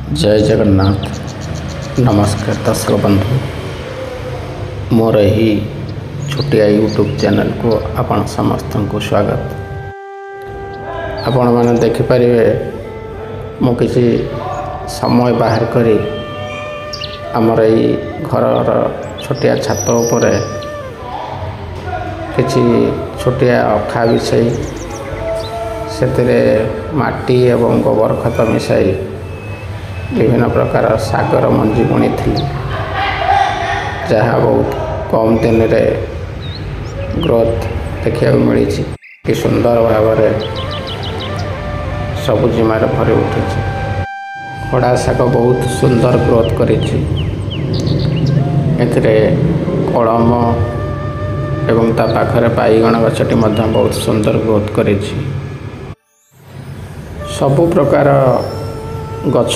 जय जगन्नाथ। नमस्कार दर्शक बंधु, मोर ही छोटिया यूट्यूब चैनल को आपण समस्त को स्वागत। आपण मैंने देखिपारे मु किसी समय बाहर करी आमर यही घर छोटिया छात उपर किसी छोटिया अखा बिछाई से माटी एवं गोबर खत मिसाई विभिन्न प्रकार सागर मंजी बुणी थी, जहाँ बहुत कम दिन रे ग्रोथ देखा मिली कि सुंदर भाव सबुजिमार भरी उठी। खड़ा शाग बहुत सुंदर ग्रोथ करी कलम एवं ता पाखरे बाईगण गछटी बहुत सुंदर ग्रोथ करी। सबु प्रकार गछ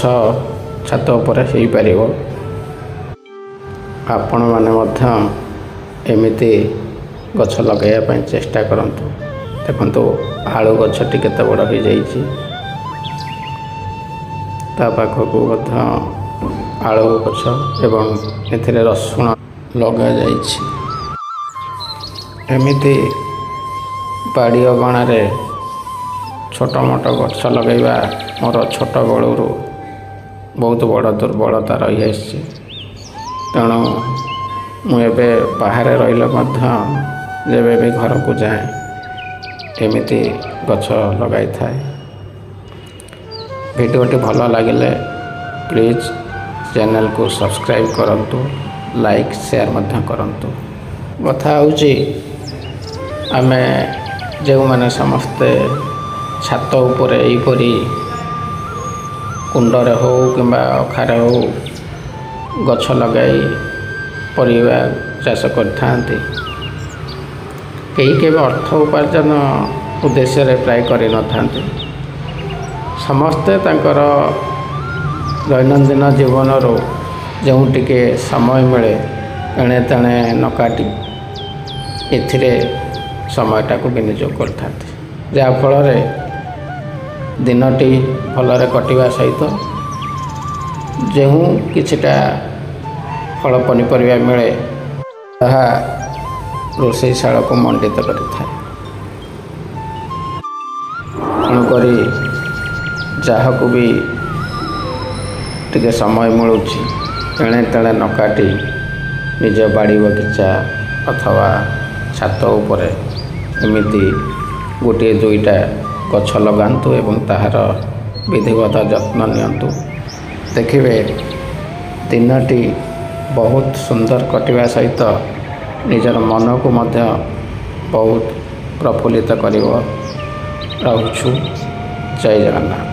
छात उपर हो पार। आपण मैंने एमती गछ लगे चेष्टा करंतु। देखंतु आलू गछटी केते बड़ हो जाइछि, ता पाखकु आलू गछ एवं एथिरे रसुण लगा जाइछि। एमती बाड़ी अगणार छोट मोट गछ लगेगा मोर छोट बलू बहुत बड़ दुर्बलता रही आसी। तेणु मुझे बाहर रही भी घर को जाए एमती गछ लगाई थाए। वीडियोटी भल लगे प्लीज चैनल को सब्सक्राइब करंतु, लाइक शेयर करंतु। कथा होची आमे जो माने समस्ते छात उपर यहीपरी कुंडरे हो कि अखारे हो गछ लगाई परिवा चाष करथांती। कई अर्थ उपार्जन उद्देश्य प्राय कर नथांती। समस्ते तांकर दैनंदिन जीवन जो टिके समय मिले एणे तेणे न काटी एथिरे समयटा को विनियोग करथांती, जहाँ फल दिनटी भलरे कटिवा सहित जो किछिटा फल पनीपरिया मिले ताहा रोषेईशाला को मंडित करिथाए। तेणुकरी जहाँ को भी टिके समय मिलुछि एणे तेणे न काटी निज बाड़ी बगीचा अथवा छात उपरे एमिति गोटे दुईटा गछ लगांतु एवं ताहार विधिवत जत्न नियंतु। देखिए दिनटी बहुत सुंदर कटिवा सहित निजर मन को मध्य बहुत प्रफुल्लित करिवो। रहुछु। जय जगन्नाथ।